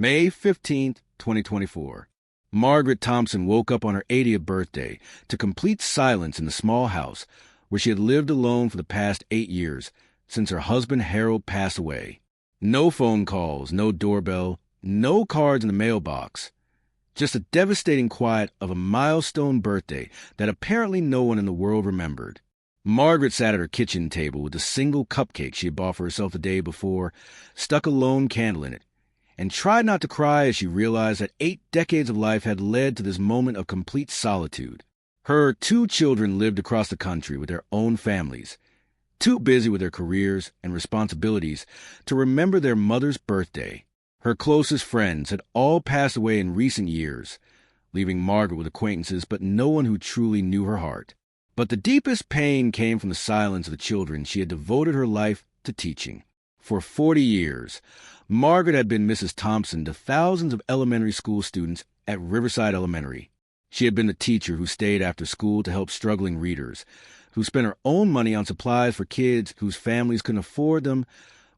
May 15th, 2024. Margaret Thompson woke up on her 80th birthday to complete silence in the small house where she had lived alone for the past 8 years since her husband Harold passed away. No phone calls, no doorbell, no cards in the mailbox. Just a devastating quiet of a milestone birthday that apparently no one in the world remembered. Margaret sat at her kitchen table with a single cupcake she had bought for herself the day before, stuck a lone candle in it, and tried not to cry as she realized that 8 decades of life had led to this moment of complete solitude. Her 2 children lived across the country with their own families, too busy with their careers and responsibilities to remember their mother's birthday. Her closest friends had all passed away in recent years, leaving Margaret with acquaintances but no one who truly knew her heart. But the deepest pain came from the silence of the children she had devoted her life to teaching. For 40 years, Margaret had been Mrs. Thompson to thousands of elementary school students at Riverside Elementary. She had been the teacher who stayed after school to help struggling readers, who spent her own money on supplies for kids whose families couldn't afford them,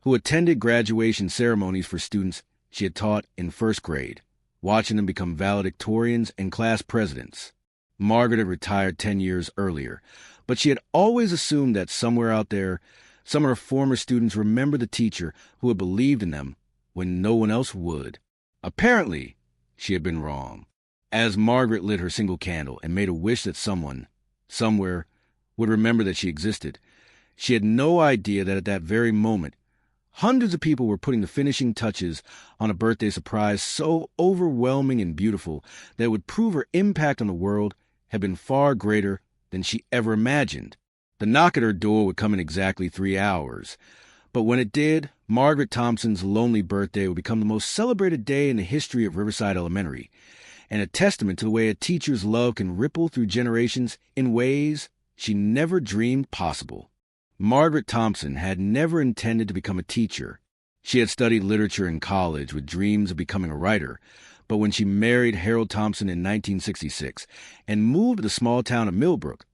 who attended graduation ceremonies for students she had taught in first grade, watching them become valedictorians and class presidents. Margaret had retired 10 years earlier, but she had always assumed that somewhere out there, some of her former students remembered the teacher who had believed in them when no one else would. Apparently, she had been wrong. As Margaret lit her single candle and made a wish that someone, somewhere, would remember that she existed, she had no idea that at that very moment, hundreds of people were putting the finishing touches on a birthday surprise so overwhelming and beautiful that it would prove her impact on the world had been far greater than she ever imagined. The knock at her door would come in exactly 3 hours, but when it did, Margaret Thompson's lonely birthday would become the most celebrated day in the history of Riverside Elementary, and a testament to the way a teacher's love can ripple through generations in ways she never dreamed possible. Margaret Thompson had never intended to become a teacher. She had studied literature in college with dreams of becoming a writer, but when she married Harold Thompson in 1966 and moved to the small town of Millbrook,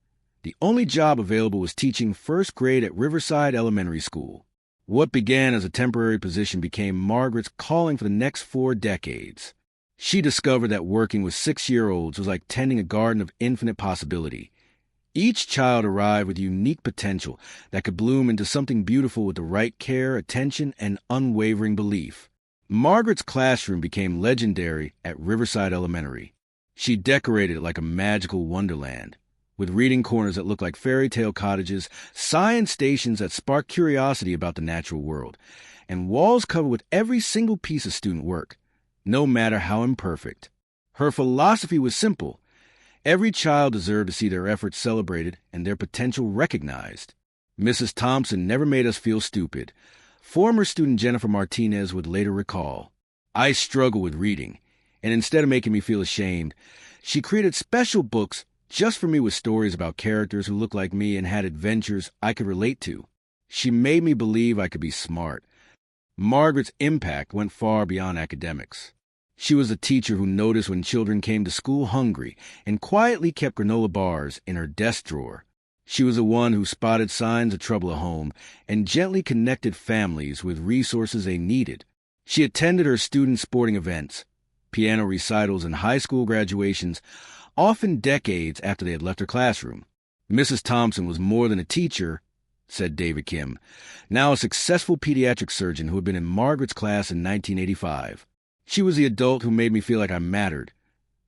the only job available was teaching first grade at Riverside Elementary School. What began as a temporary position became Margaret's calling for the next 4 decades. She discovered that working with 6-year-olds was like tending a garden of infinite possibility. Each child arrived with unique potential that could bloom into something beautiful with the right care, attention, and unwavering belief. Margaret's classroom became legendary at Riverside Elementary. She decorated it like a magical wonderland, with reading corners that looked like fairy tale cottages, science stations that sparked curiosity about the natural world, and walls covered with every single piece of student work, no matter how imperfect. Her philosophy was simple. Every child deserved to see their efforts celebrated and their potential recognized. Mrs. Thompson never made us feel stupid. Former student Jennifer Martinez would later recall, "I struggle with reading, and instead of making me feel ashamed, she created special books just for me with stories about characters who looked like me and had adventures I could relate to. She made me believe I could be smart." Margaret's impact went far beyond academics. She was a teacher who noticed when children came to school hungry and quietly kept granola bars in her desk drawer. She was the one who spotted signs of trouble at home and gently connected families with resources they needed. She attended her students' sporting events, piano recitals, and high school graduations, often decades after they had left her classroom. Mrs. Thompson was more than a teacher, said David Kim, now a successful pediatric surgeon who had been in Margaret's class in 1985. She was the adult who made me feel like I mattered,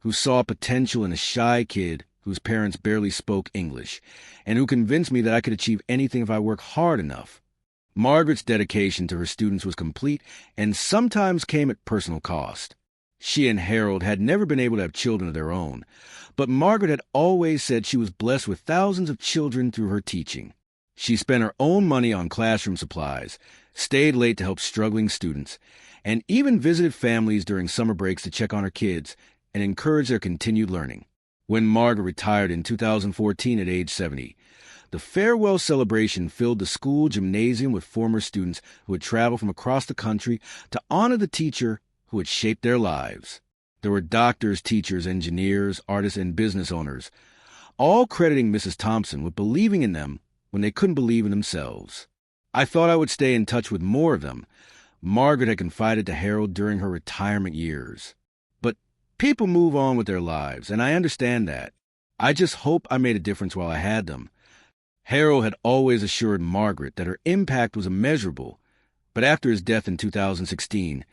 who saw potential in a shy kid whose parents barely spoke English, and who convinced me that I could achieve anything if I worked hard enough. Margaret's dedication to her students was complete and sometimes came at personal cost. She and Harold had never been able to have children of their own, but Margaret had always said she was blessed with thousands of children through her teaching. She spent her own money on classroom supplies, stayed late to help struggling students, and even visited families during summer breaks to check on her kids and encourage their continued learning. When Margaret retired in 2014 at age 70, the farewell celebration filled the school gymnasium with former students who had traveled from across the country to honor the teacher who had shaped their lives. There were doctors, teachers, engineers, artists, and business owners, all crediting Mrs. Thompson with believing in them when they couldn't believe in themselves. I thought I would stay in touch with more of them, Margaret had confided to Harold during her retirement years. But people move on with their lives, and I understand that. I just hope I made a difference while I had them. Harold had always assured Margaret that her impact was immeasurable, but after his death in 2016,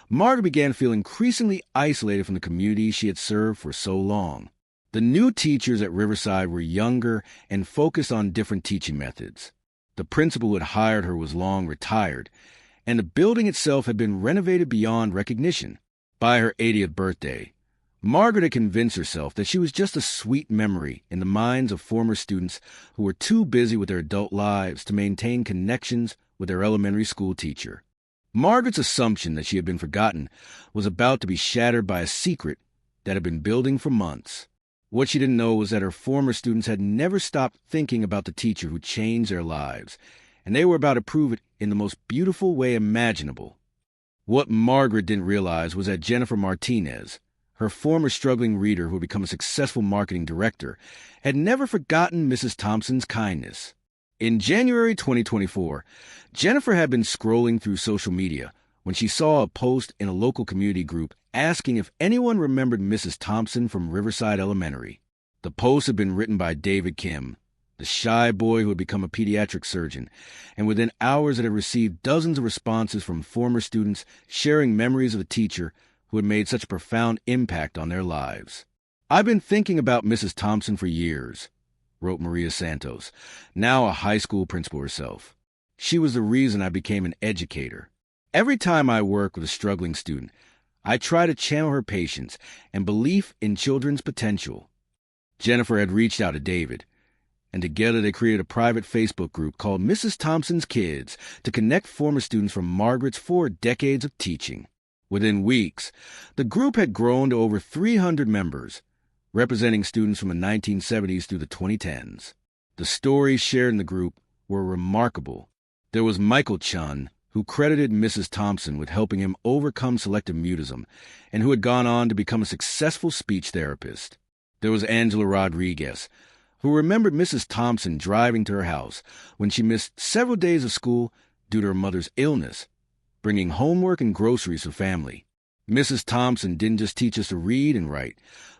Margaret began to feel increasingly isolated from the community she had served for so long. The new teachers at Riverside were younger and focused on different teaching methods. The principal who had hired her was long retired, and the building itself had been renovated beyond recognition. By her 80th birthday, Margaret had convinced herself that she was just a sweet memory in the minds of former students who were too busy with their adult lives to maintain connections with their elementary school teacher. Margaret's assumption that she had been forgotten was about to be shattered by a secret that had been building for months. What she didn't know was that her former students had never stopped thinking about the teacher who changed their lives, and they were about to prove it in the most beautiful way imaginable. What Margaret didn't realize was that Jennifer Martinez, her former struggling reader who had become a successful marketing director, had never forgotten Mrs. Thompson's kindness. In January 2024, Jennifer had been scrolling through social media when she saw a post in a local community group asking if anyone remembered Mrs. Thompson from Riverside Elementary. The post had been written by David Kim, the shy boy who had become a pediatric surgeon, and within hours it had received dozens of responses from former students sharing memories of a teacher who had made such a profound impact on their lives. "I've been thinking about Mrs. Thompson for years," wrote Maria Santos, now a high school principal herself. "She was the reason I became an educator. Every time I work with a struggling student, I try to channel her patience and belief in children's potential." Jennifer had reached out to David, and together they created a private Facebook group called Mrs. Thompson's Kids to connect former students from Margaret's 4 decades of teaching. Within weeks, the group had grown to over 300 members, representing students from the 1970s through the 2010s. The stories shared in the group were remarkable. There was Michael Chun, who credited Mrs. Thompson with helping him overcome selective mutism and who had gone on to become a successful speech therapist. There was Angela Rodriguez, who remembered Mrs. Thompson driving to her house when she missed several days of school due to her mother's illness, bringing homework and groceries for family. Mrs. Thompson didn't just teach us to read and write,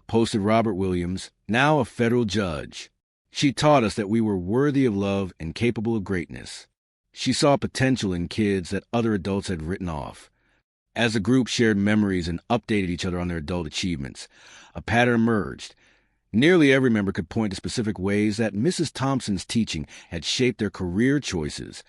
posted Robert Williams, now a federal judge. She taught us that we were worthy of love and capable of greatness. She saw potential in kids that other adults had written off. As the group shared memories and updated each other on their adult achievements, a pattern emerged. Nearly every member could point to specific ways that Mrs. Thompson's teaching had shaped their career choices,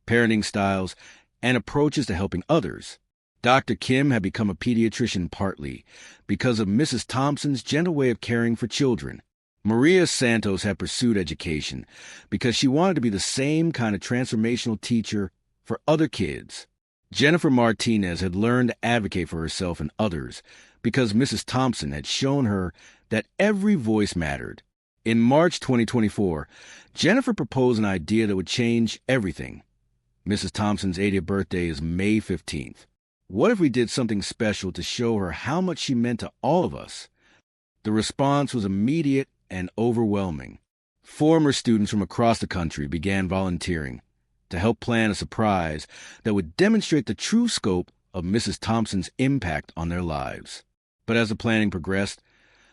parenting styles, and approaches to helping others. Dr. Kim had become a pediatrician partly because of Mrs. Thompson's gentle way of caring for children. Maria Santos had pursued education because she wanted to be the same kind of transformational teacher for other kids. Jennifer Martinez had learned to advocate for herself and others because Mrs. Thompson had shown her that every voice mattered. In March 2024, Jennifer proposed an idea that would change everything. Mrs. Thompson's 80th birthday is May 15th. What if we did something special to show her how much she meant to all of us? The response was immediate and overwhelming. Former students from across the country began volunteering to help plan a surprise that would demonstrate the true scope of Mrs. Thompson's impact on their lives. But as the planning progressed,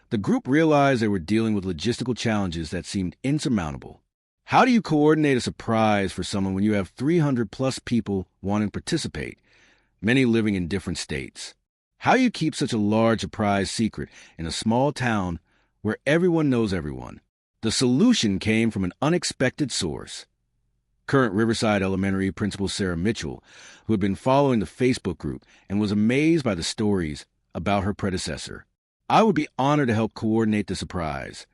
the group realized they were dealing with logistical challenges that seemed insurmountable. How do you coordinate a surprise for someone when you have 300-plus people wanting to participate, many living in different states? How do you keep such a large surprise secret in a small town where everyone knows everyone? The solution came from an unexpected source. Current Riverside Elementary Principal Sarah Mitchell, who had been following the Facebook group and was amazed by the stories about her predecessor. "I would be honored to help coordinate the surprise,"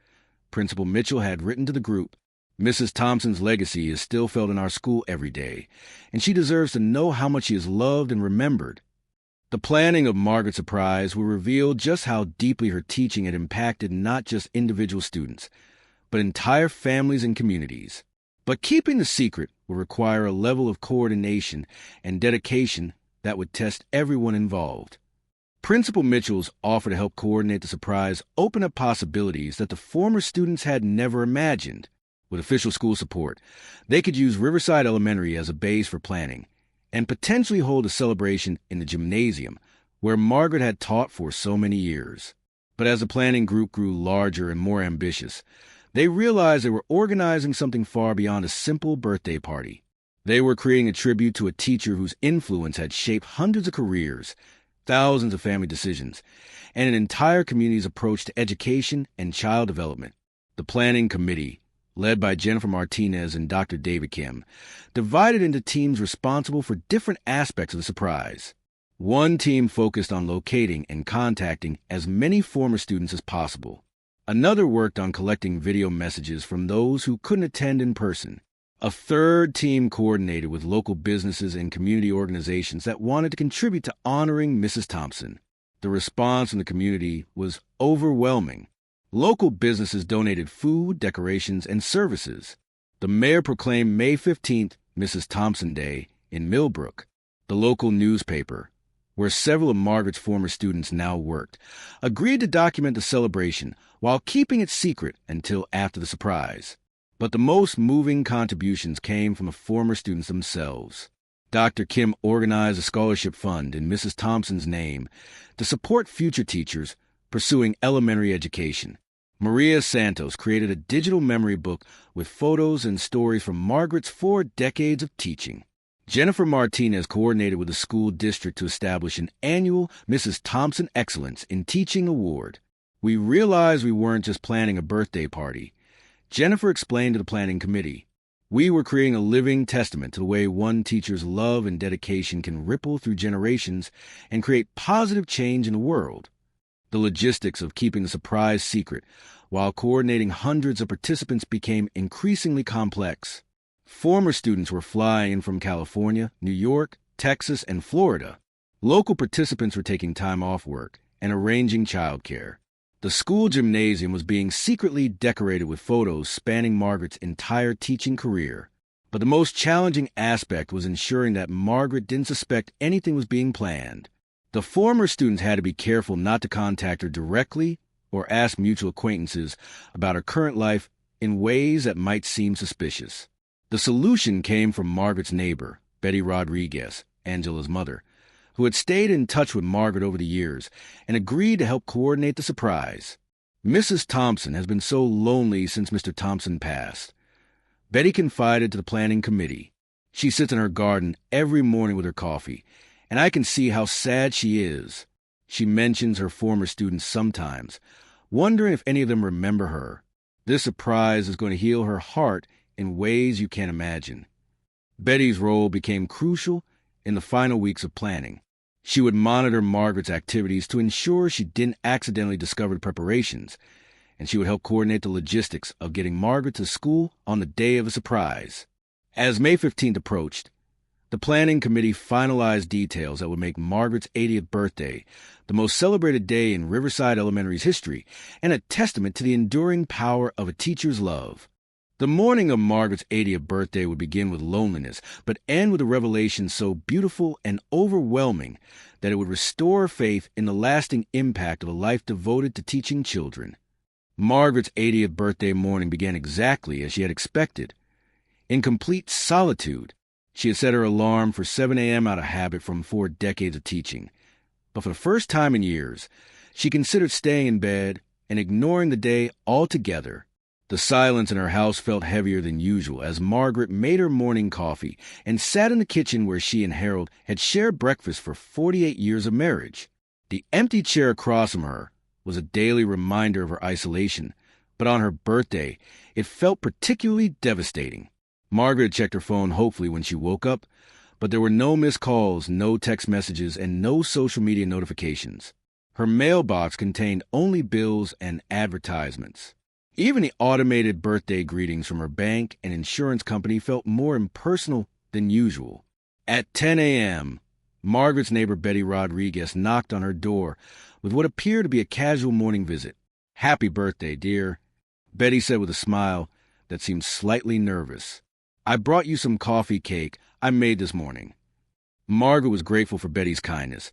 Principal Mitchell had written to the group. "Mrs. Thompson's legacy is still felt in our school every day, and she deserves to know how much she is loved and remembered." The planning of Margaret's surprise would reveal just how deeply her teaching had impacted not just individual students, but entire families and communities. But keeping the secret would require a level of coordination and dedication that would test everyone involved. Principal Mitchell's offer to help coordinate the surprise opened up possibilities that the former students had never imagined. With official school support, they could use Riverside Elementary as a base for planning, and potentially hold a celebration in the gymnasium where Margaret had taught for so many years. But as the planning group grew larger and more ambitious, they realized they were organizing something far beyond a simple birthday party. They were creating a tribute to a teacher whose influence had shaped hundreds of careers, thousands of family decisions, and an entire community's approach to education and child development. The planning committee, led by Jennifer Martinez and Dr. David Kim, divided into teams responsible for different aspects of the surprise. One team focused on locating and contacting as many former students as possible. Another worked on collecting video messages from those who couldn't attend in person. A third team coordinated with local businesses and community organizations that wanted to contribute to honoring Mrs. Thompson. The response from the community was overwhelming. Local businesses donated food, decorations, and services. The mayor proclaimed May 15th Mrs. Thompson Day in Millbrook. The local newspaper, where several of Margaret's former students now worked, agreed to document the celebration while keeping it secret until after the surprise. But the most moving contributions came from the former students themselves. Dr. Kim organized a scholarship fund in Mrs. Thompson's name to support future teachers pursuing elementary education. Maria Santos created a digital memory book with photos and stories from Margaret's 4 decades of teaching. Jennifer Martinez coordinated with the school district to establish an annual Mrs. Thompson Excellence in Teaching Award. We realized we weren't just planning a birthday party. Jennifer explained to the planning committee, we were creating a living testament to the way one teacher's love and dedication can ripple through generations and create positive change in the world. The logistics of keeping the surprise secret while coordinating hundreds of participants became increasingly complex. Former students were flying in from California, New York, Texas, and Florida. Local participants were taking time off work and arranging childcare. The school gymnasium was being secretly decorated with photos spanning Margaret's entire teaching career. But the most challenging aspect was ensuring that Margaret didn't suspect anything was being planned. The former students had to be careful not to contact her directly or ask mutual acquaintances about her current life in ways that might seem suspicious. The solution came from Margaret's neighbor, Betty Rodriguez, Angela's mother, who had stayed in touch with Margaret over the years and agreed to help coordinate the surprise. Mrs. Thompson has been so lonely since Mr. Thompson passed. Betty confided to the planning committee. She sits in her garden every morning with her coffee, and I can see how sad she is. She mentions her former students sometimes, wondering if any of them remember her. This surprise is going to heal her heart in ways you can't imagine. Betty's role became crucial in the final weeks of planning. She would monitor Margaret's activities to ensure she didn't accidentally discover the preparations, and she would help coordinate the logistics of getting Margaret to school on the day of the surprise. As May 15th approached, the planning committee finalized details that would make Margaret's 80th birthday the most celebrated day in Riverside Elementary's history and a testament to the enduring power of a teacher's love. The morning of Margaret's 80th birthday would begin with loneliness, but end with a revelation so beautiful and overwhelming that it would restore faith in the lasting impact of a life devoted to teaching children. Margaret's 80th birthday morning began exactly as she had expected. In complete solitude, she had set her alarm for 7 a.m. out of habit from 4 decades of teaching. But for the first time in years, she considered staying in bed and ignoring the day altogether. The silence in her house felt heavier than usual as Margaret made her morning coffee and sat in the kitchen where she and Harold had shared breakfast for 48 years of marriage. The empty chair across from her was a daily reminder of her isolation, but on her birthday, it felt particularly devastating. Margaret checked her phone hopefully when she woke up, but there were no missed calls, no text messages, and no social media notifications. Her mailbox contained only bills and advertisements. Even the automated birthday greetings from her bank and insurance company felt more impersonal than usual. At 10 a.m., Margaret's neighbor Betty Rodriguez knocked on her door with what appeared to be a casual morning visit. "Happy birthday, dear," Betty said with a smile that seemed slightly nervous. "I brought you some coffee cake I made this morning." Margaret was grateful for Betty's kindness,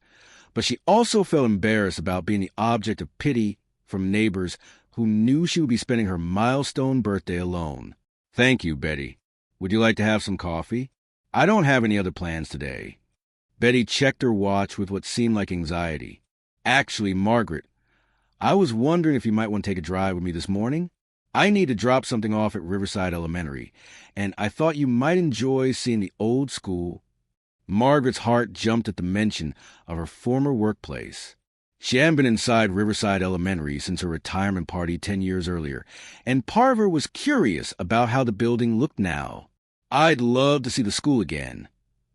but she also felt embarrassed about being the object of pity from neighbors who knew she would be spending her milestone birthday alone. "Thank you, Betty. Would you like to have some coffee?" I don't have any other plans today. Betty checked her watch with what seemed like anxiety. Actually, Margaret, I was wondering if you might want to take a drive with me this morning. I need to drop something off at Riverside Elementary, and I thought you might enjoy seeing the old school. Margaret's heart jumped at the mention of her former workplace. She hadn't been inside Riverside Elementary since her retirement party 10 years earlier, and part of her was curious about how the building looked now. I'd love to see the school again,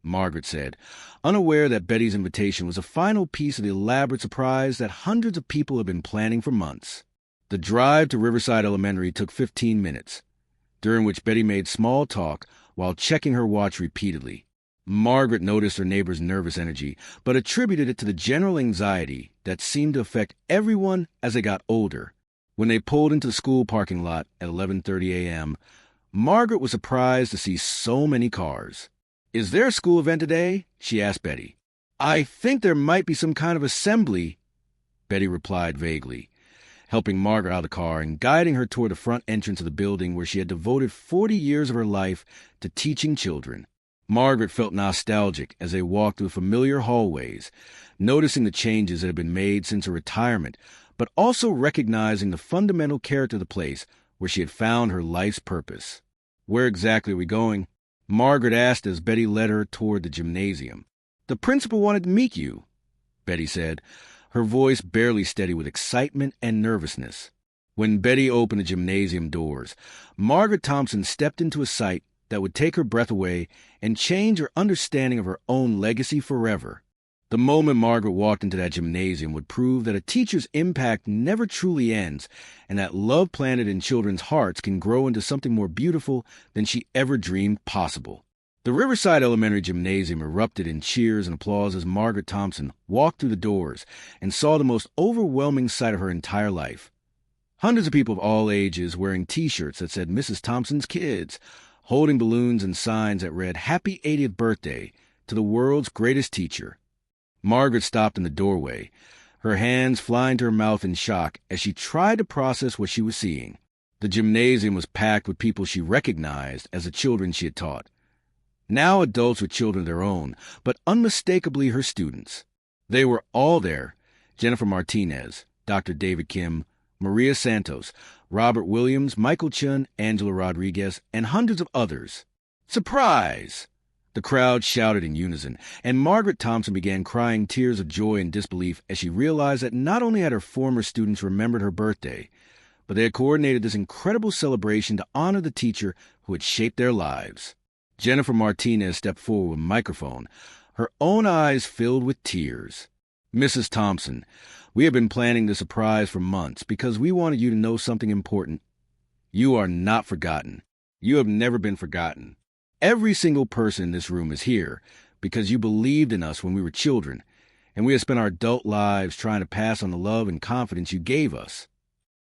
Margaret said, unaware that Betty's invitation was a final piece of the elaborate surprise that hundreds of people had been planning for months. The drive to Riverside Elementary took 15 minutes, during which Betty made small talk while checking her watch repeatedly. Margaret noticed her neighbor's nervous energy, but attributed it to the general anxiety that seemed to affect everyone as they got older. When they pulled into the school parking lot at 11:30 a.m., Margaret was surprised to see so many cars. "Is there a school event today?" she asked Betty. "I think there might be some kind of assembly," Betty replied vaguely, helping Margaret out of the car and guiding her toward the front entrance of the building where she had devoted 40 years of her life to teaching children. Margaret felt nostalgic as they walked through familiar hallways, noticing the changes that had been made since her retirement, but also recognizing the fundamental character of the place where she had found her life's purpose. "Where exactly are we going?" Margaret asked as Betty led her toward the gymnasium. "The principal wanted to meet you," Betty said, her voice barely steady with excitement and nervousness. When Betty opened the gymnasium doors, Margaret Thompson stepped into a sight that would take her breath away and change her understanding of her own legacy forever. The moment Margaret walked into that gymnasium would prove that a teacher's impact never truly ends, and that love planted in children's hearts can grow into something more beautiful than she ever dreamed possible. The Riverside Elementary Gymnasium erupted in cheers and applause as Margaret Thompson walked through the doors and saw the most overwhelming sight of her entire life. Hundreds of people of all ages wearing T-shirts that said Mrs. Thompson's Kids, holding balloons and signs that read "Happy 80th Birthday" to the world's greatest teacher. Margaret stopped in the doorway, her hands flying to her mouth in shock as she tried to process what she was seeing. The gymnasium was packed with people she recognized as the children she had taught. Now adults with children of their own, but unmistakably her students. They were all there: Jennifer Martinez, Dr. David Kim, Maria Santos, Robert Williams, Michael Chun, Angela Rodriguez, and hundreds of others. "Surprise!" the crowd shouted in unison, and Margaret Thompson began crying tears of joy and disbelief as she realized that not only had her former students remembered her birthday, but they had coordinated this incredible celebration to honor the teacher who had shaped their lives. Jennifer Martinez stepped forward with a microphone, her own eyes filled with tears. "Mrs. Thompson, we have been planning this surprise for months because we wanted you to know something important. You are not forgotten. You have never been forgotten. Every single person in this room is here because you believed in us when we were children, and we have spent our adult lives trying to pass on the love and confidence you gave us."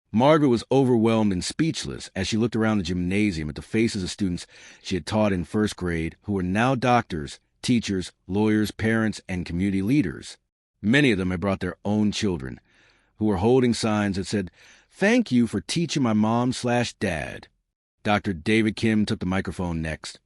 Margaret was overwhelmed and speechless as she looked around the gymnasium at the faces of students she had taught in first grade who were now doctors, teachers, lawyers, parents, and community leaders. Many of them had brought their own children, who were holding signs that said, "Thank you for teaching my mom/dad." Dr. David Kim took the microphone next.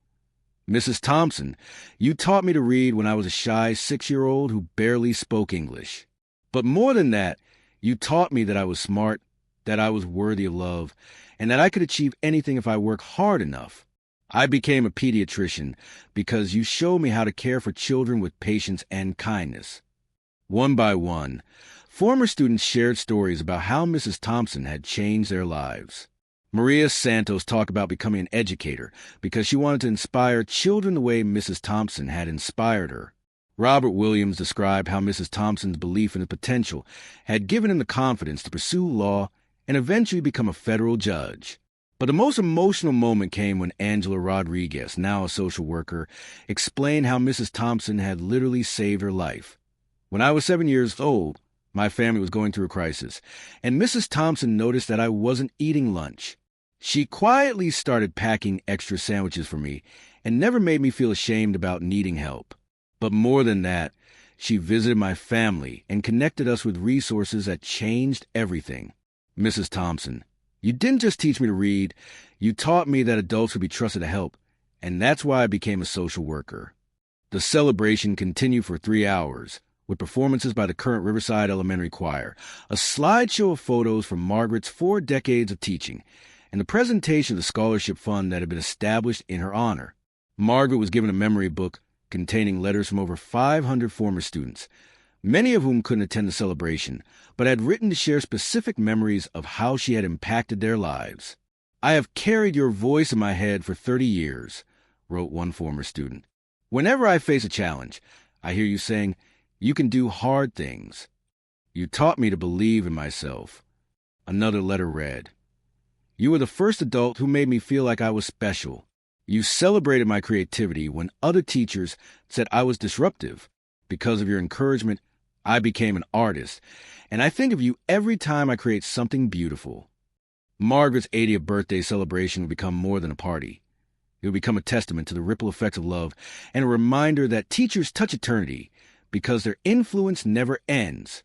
"Mrs. Thompson, you taught me to read when I was a shy 6-year-old who barely spoke English. But more than that, you taught me that I was smart, that I was worthy of love, and that I could achieve anything if I worked hard enough. I became a pediatrician because you showed me how to care for children with patience and kindness." One by one, former students shared stories about how Mrs. Thompson had changed their lives. Maria Santos talked about becoming an educator because she wanted to inspire children the way Mrs. Thompson had inspired her. Robert Williams described how Mrs. Thompson's belief in his potential had given him the confidence to pursue law and eventually become a federal judge. But the most emotional moment came when Angela Rodriguez, now a social worker, explained how Mrs. Thompson had literally saved her life. "When I was 7 years old, my family was going through a crisis, and Mrs. Thompson noticed that I wasn't eating lunch. She quietly started packing extra sandwiches for me and never made me feel ashamed about needing help. But more than that, she visited my family and connected us with resources that changed everything. Mrs. Thompson, you didn't just teach me to read, you taught me that adults would be trusted to help, and that's why I became a social worker. The celebration continued for 3 hours, with performances by the current Riverside Elementary Choir, a slideshow of photos from Margaret's 4 decades of teaching, and the presentation of the scholarship fund that had been established in her honor. Margaret was given a memory book containing letters from over 500 former students, many of whom couldn't attend the celebration, but had written to share specific memories of how she had impacted their lives. "I have carried your voice in my head for 30 years, wrote one former student. "Whenever I face a challenge, I hear you saying, 'You can do hard things.' You taught me to believe in myself." Another letter read, "You were the first adult who made me feel like I was special. You celebrated my creativity when other teachers said I was disruptive. Because of your encouragement, I became an artist, and I think of you every time I create something beautiful." Margaret's 80th birthday celebration would become more than a party. It would become a testament to the ripple effects of love and a reminder that teachers touch eternity because their influence never ends.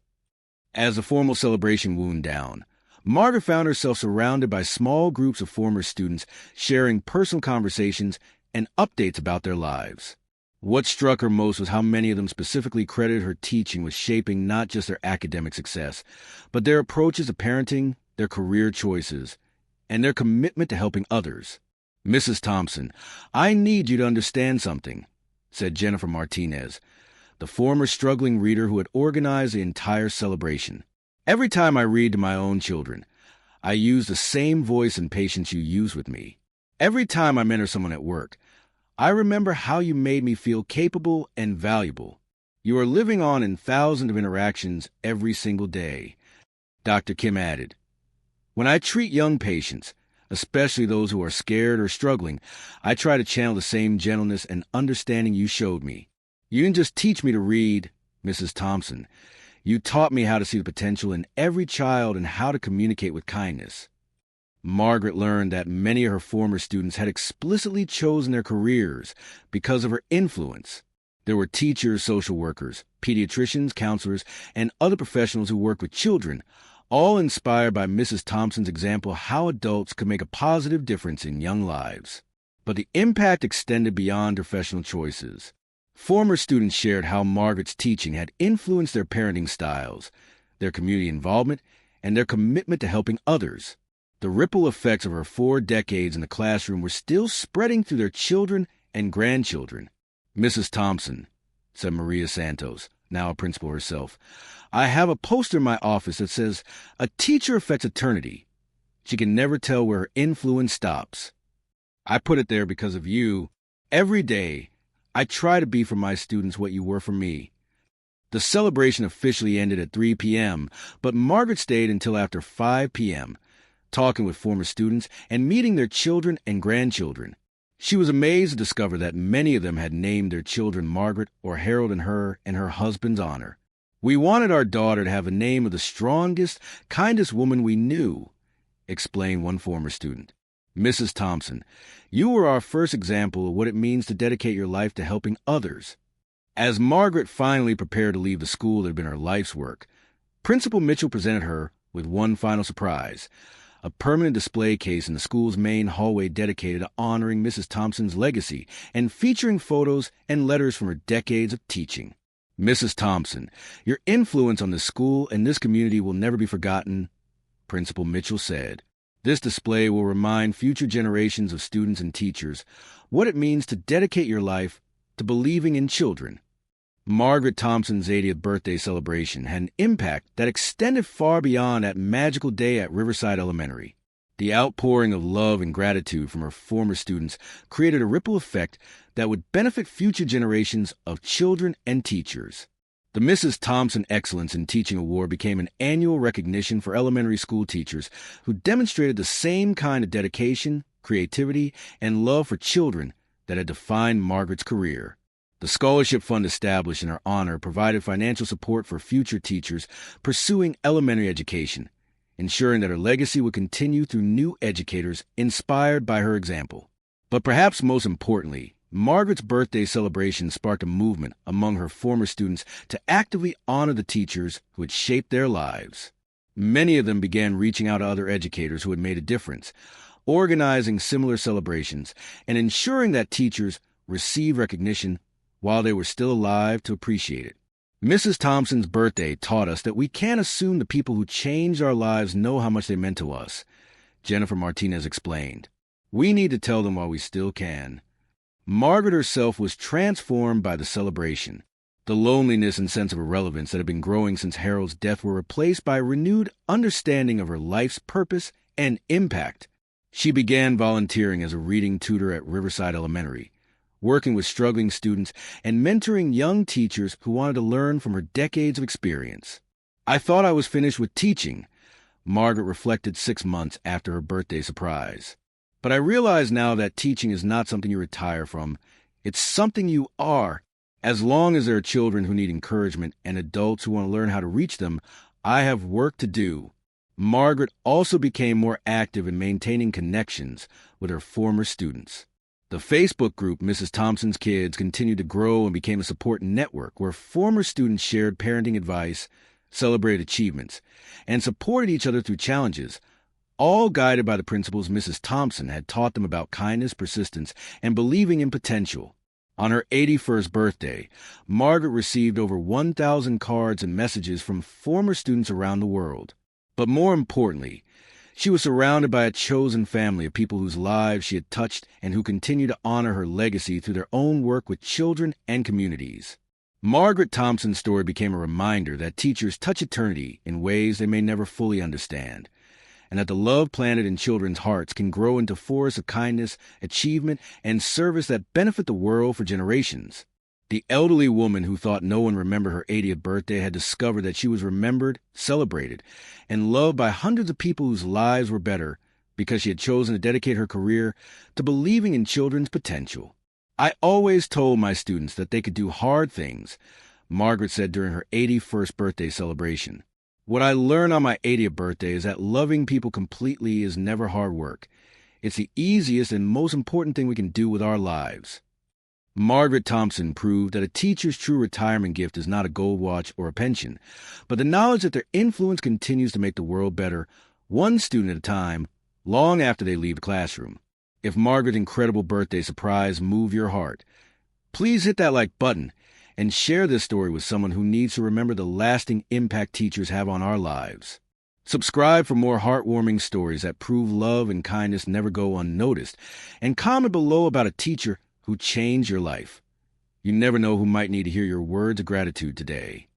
As the formal celebration wound down, Margaret found herself surrounded by small groups of former students sharing personal conversations and updates about their lives. What struck her most was how many of them specifically credited her teaching with shaping not just their academic success, but their approaches to parenting, their career choices, and their commitment to helping others. "Mrs. Thompson, I need you to understand something," said Jennifer Martinez, the former struggling reader who had organized the entire celebration. "Every time I read to my own children, I use the same voice and patience you use with me. Every time I mentor someone at work, I remember how you made me feel capable and valuable. You are living on in thousands of interactions every single day." Dr. Kim added, "When I treat young patients, especially those who are scared or struggling, I try to channel the same gentleness and understanding you showed me. You didn't just teach me to read, Mrs. Thompson. You taught me how to see the potential in every child and how to communicate with kindness." Margaret learned that many of her former students had explicitly chosen their careers because of her influence. There were teachers, social workers, pediatricians, counselors, and other professionals who worked with children, all inspired by Mrs. Thompson's example of how adults could make a positive difference in young lives. But the impact extended beyond professional choices. Former students shared how Margaret's teaching had influenced their parenting styles, their community involvement, and their commitment to helping others. The ripple effects of her 4 decades in the classroom were still spreading through their children and grandchildren. "Mrs. Thompson," said Maria Santos, now a principal herself, "I have a poster in my office that says, 'A teacher affects eternity. She can never tell where her influence stops.' I put it there because of you. Every day, I try to be for my students what you were for me." The celebration officially ended at 3 p.m., but Margaret stayed until after 5 p.m., talking with former students and meeting their children and grandchildren. She was amazed to discover that many of them had named their children Margaret or Harold in her and her husband's honor. "We wanted our daughter to have the name of the strongest, kindest woman we knew," explained one former student. "Mrs. Thompson, you were our first example of what it means to dedicate your life to helping others." As Margaret finally prepared to leave the school that had been her life's work, Principal Mitchell presented her with one final surprise, a permanent display case in the school's main hallway dedicated to honoring Mrs. Thompson's legacy and featuring photos and letters from her decades of teaching. "Mrs. Thompson, your influence on this school and this community will never be forgotten," Principal Mitchell said. "This display will remind future generations of students and teachers what it means to dedicate your life to believing in children." Margaret Thompson's 80th birthday celebration had an impact that extended far beyond that magical day at Riverside Elementary. The outpouring of love and gratitude from her former students created a ripple effect that would benefit future generations of children and teachers. The Mrs. Thompson Excellence in Teaching Award became an annual recognition for elementary school teachers who demonstrated the same kind of dedication, creativity, and love for children that had defined Margaret's career. The scholarship fund established in her honor provided financial support for future teachers pursuing elementary education, ensuring that her legacy would continue through new educators inspired by her example. But perhaps most importantly, Margaret's birthday celebration sparked a movement among her former students to actively honor the teachers who had shaped their lives. Many of them began reaching out to other educators who had made a difference, organizing similar celebrations, and ensuring that teachers receive recognition while they were still alive to appreciate it. Mrs. Thompson's birthday taught us that we can't assume the people who changed our lives know how much they meant to us, Jennifer Martinez explained. We need to tell them while we still can. Margaret herself was transformed by the celebration. The loneliness and sense of irrelevance that had been growing since Harold's death were replaced by a renewed understanding of her life's purpose and impact. She began volunteering as a reading tutor at Riverside Elementary, working with struggling students and mentoring young teachers who wanted to learn from her decades of experience. I thought I was finished with teaching, Margaret reflected 6 months after her birthday surprise. But I realize now that teaching is not something you retire from. It's something you are. As long as there are children who need encouragement and adults who want to learn how to reach them, I have work to do. Margaret also became more active in maintaining connections with her former students. The Facebook group Mrs. Thompson's Kids continued to grow and became a support network where former students shared parenting advice, celebrated achievements, and supported each other through challenges, all guided by the principles Mrs. Thompson had taught them about kindness, persistence, and believing in potential. On her 81st birthday, Margaret received over 1,000 cards and messages from former students around the world. But more importantly, she was surrounded by a chosen family of people whose lives she had touched and who continue to honor her legacy through their own work with children and communities. Margaret Thompson's story became a reminder that teachers touch eternity in ways they may never fully understand, and that the love planted in children's hearts can grow into forests of kindness, achievement, and service that benefit the world for generations. The elderly woman who thought no one remembered her 80th birthday had discovered that she was remembered, celebrated, and loved by hundreds of people whose lives were better because she had chosen to dedicate her career to believing in children's potential. I always told my students that they could do hard things, Margaret said during her 81st birthday celebration. What I learned on my 80th birthday is that loving people completely is never hard work. It's the easiest and most important thing we can do with our lives. Margaret Thompson proved that a teacher's true retirement gift is not a gold watch or a pension, but the knowledge that their influence continues to make the world better, one student at a time, long after they leave the classroom. If Margaret's incredible birthday surprise moved your heart, please hit that like button and share this story with someone who needs to remember the lasting impact teachers have on our lives. Subscribe for more heartwarming stories that prove love and kindness never go unnoticed, and comment below about a teacher who changed your life. You never know who might need to hear your words of gratitude today.